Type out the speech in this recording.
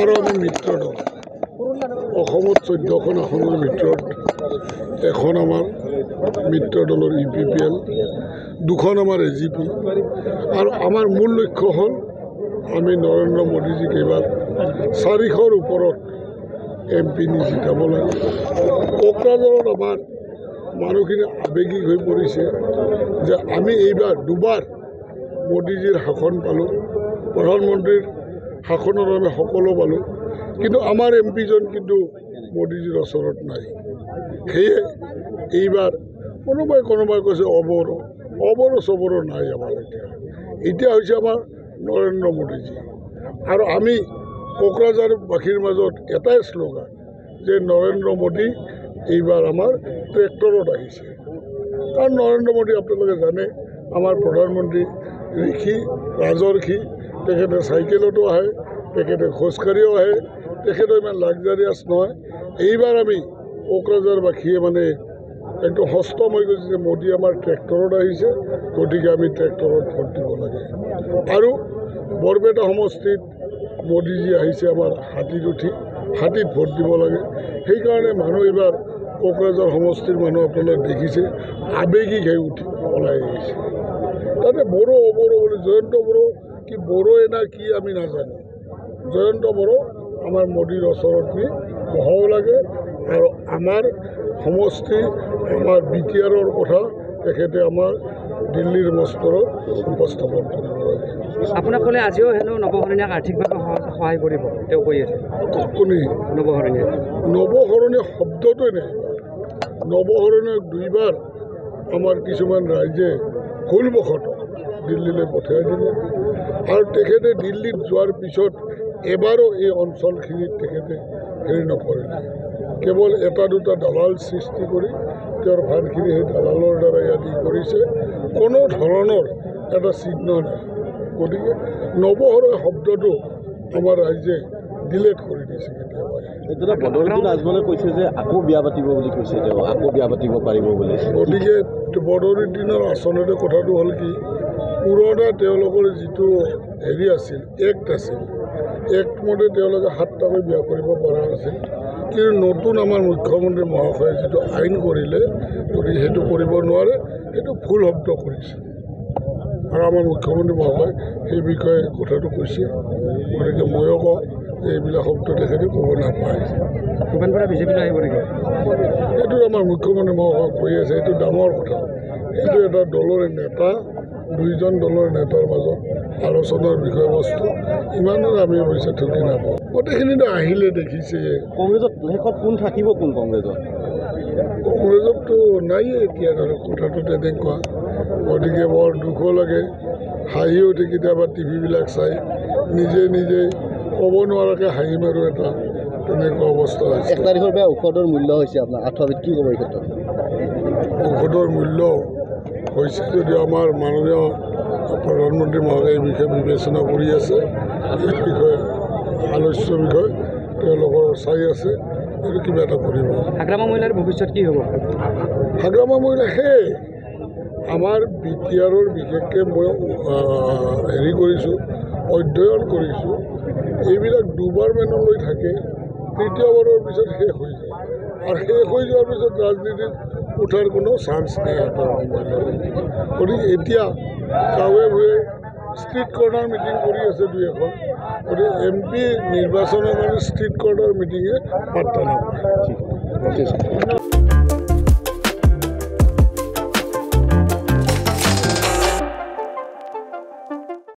আৰু আমি মিত্ৰ দল অসমত 14খন আসনৰ ভিতৰত এখন আমাৰ মিত্ৰ দলৰ UPPL, 2খন আমাৰ AGP আৰু আমাৰ মূল লক্ষ্য হ'ল আমি নৰেন্দ্ৰ মোদীজীক এইবাৰ 400ৰ ওপৰত MP নি জিকাব লাগে। কোকৰাঝাৰত আমাৰ মানুহখিনি আৱেগিক হৈ পৰিছে যে আমি এইবাৰ দুবাৰ মোদীজীৰ শাসন পালোঁ, প্ৰধানমন্ত্ৰীৰ শাসনত আমি সকলো পালোঁ, কিন্তু আমাৰ MP জন কিন্তু মোদীজীৰ ওচৰত নাই। সেয়ে এইবাৰ কোনোবাই কৈছে অবৰ চবৰ নাই আমাৰ এতিয়া হৈছে আমাৰ নৰেন্দ্ৰ মোদীজী। আৰু আমি কোকৰাঝাৰবাসীৰ মাজত এটাই শ্লোগান যে নৰেন্দ্ৰ মোদী এইবাৰ আমাৰ ট্ৰেক্টৰত আহিছে। কাৰণ নৰেন্দ্ৰ মোদী আপোনালোকে জানে আমাৰ প্ৰধানমন্ত্ৰী ঋষি ৰাজৰ্ষি, তেখেতে চাইকেলতো আহে, তেখেতে খোজকাঢ়িও আহে, তেখেতে ইমান লাক্সাৰিয়াছ নহয়। এইবাৰ আমি কোকৰাঝাৰবাসীয়ে মানে একদম হস্তম হৈ গৈছে যে মোদী আমাৰ ট্ৰেক্টৰত আহিছে, গতিকে আমি ট্ৰেক্টৰত ভোট দিব লাগে। আৰু বৰপেটা সমষ্টিত মোদীজী আহিছে আমাৰ হাতীত উঠি, হাতীত ভোট দিব লাগে। সেইকাৰণে মানুহ এইবাৰ কোকৰাঝাৰ সমষ্টিৰ মানুহ আপোনালোকে দেখিছে আৱেগিক হৈ উঠি ওলাই আহিছে। তাতে বড়ো বুলি জয়ন্ত বড়ো কি বড়োৱে না কি আমি নাজানো, জয়ন্ত বড়ো আমাৰ মোদীৰ ওচৰত নি বহাব লাগে আৰু আমাৰ সমষ্টি আমাৰ BTRৰ কথা তেখেতে আমাৰ দিল্লীৰ মস্তৰত উপস্থাপন কৰিব লাগে। আপোনাক ক'লে আজিও হেনো নৱশৰণীয়াক আৰ্থিকভাৱে সহায় কৰিব তেওঁ কৈ আছে। কোনে নৱশৰণীয়া শব্দটোৱে নাই। নৱশৰণীয়ক দুইবাৰ আমাৰ কিছুমান ৰাইজে ভুলবশত দিল্লীলৈ পঠিয়াই দিলে আৰু তেখেতে দিল্লীত যোৱাৰ পিছত এবাৰো এই অঞ্চলখিনিত তেখেতে হেৰি নকৰিলে, কেৱল এটা দুটা দালাল সৃষ্টি কৰি তেওঁৰ ভানখিনি সেই দালালৰ দ্বাৰাই আদি কৰিছে, কোনো ধৰণৰ এটা চিহ্ন নাই। গতিকে নৱশৰণীয় শব্দটো আমাৰ ৰাইজে ডিলেট কৰি দিছে। কেতিয়াবা বদৰুদ্দিন আজমলে কৈছে যে আকৌ বিয়া পাতিব বুলি কৈছে, তেওঁ আকৌ বিয়া পাতিব পাৰিব বুলি। গতিকে বদৰুদ্দিনৰ আচলতে কথাটো হ'ল কি, পুৰণা তেওঁলোকৰ যিটো হেৰি আছিল, এক্ট আছিল, এক্ট মতে তেওঁলোকে 7টাকৈ বিয়া কৰিব পৰা আছিল। কিন্তু নতুন আমাৰ মুখ্যমন্ত্ৰী মহাশয়ে যিটো আইন কৰিলে, গতিকে সেইটো কৰিব নোৱাৰে, সেইটো ভুল শব্দ কৰিছে। আৰু আমাৰ মুখ্যমন্ত্ৰী মহাশয় সেই বিষয়ে কথাটো কৈছে। গতিকে ময়ো কওঁ যে এইবিলাক শব্দ তেখেতে ক'ব নাপায়। বিজেপিলৈ আহিব নেকি? এইটো আমাৰ মুখ্যমন্ত্ৰী মহাশয় কৈ আছে, এইটো ডাঙৰ কথা। এইটো এটা দলৰে নেতা, দুইজন দলৰ নেতাৰ মাজত আলোচনাৰ বিষয়বস্তু, ইমানো আমি অৱশ্যে ঠুকি নাপাওঁ। গোটেইখিনিতো আহিলে দেখিছে। কংগ্ৰেছত শেষত কোন থাকিব, কোন কংগ্ৰেছততো নাইয়ে এতিয়া ধৰক কথাটো তেনেকুৱা। গতিকে বৰ দুখো লাগে, হাঁহি উঠে কেতিয়াবা টিভিবিলাক চাই, নিজে ক'ব নোৱাৰাকৈ হাঁহি মাৰো, এটা তেনেকুৱা অৱস্থা হৈছে। 1 তাৰিখৰ পৰা ঔষধৰ মূল্য হৈছে আপোনাৰ 8 কি ক'ব এই ক্ষেত্ৰত? ঔষধৰ মূল্য হৈছে যদিও আমাৰ মাননীয় প্ৰধানমন্ত্ৰী মহোদয়ে এই বিষয়ে বিবেচনা কৰি আছে, এই বিষয়ে আলোচ্য বিষয় তেওঁলোকৰ চাই আছে, এইটো কিবা এটা কৰিব। হাগ্ৰামা মহিলাৰ ভৱিষ্যত কি হ'ব? হাগ্ৰামা মহিলা সেই আমাৰ BTRৰ বিশেষকৈ মই হেৰি কৰিছোঁ, অধ্যয়ন কৰিছোঁ, এইবিলাক দুবাৰ মানলৈ থাকে, তৃতীয়বাৰৰ পিছত শেষ হৈ যায়। আৰু শেষ হৈ যোৱাৰ পিছত ৰাজনীতিত উঠাৰ কোনো চান্স নাই সিহঁতৰ মহিলাৰ। গতিকে এতিয়া গাঁৱে ভূঞে ষ্ট্ৰীট কৰ্ণাৰ মিটিং কৰি আছে 2-এখন। গতিকে MP নিৰ্বাচনৰ কাৰণে ষ্ট্ৰীট কৰ্ণাৰ মিটিঙে পাত্তা নাপায়।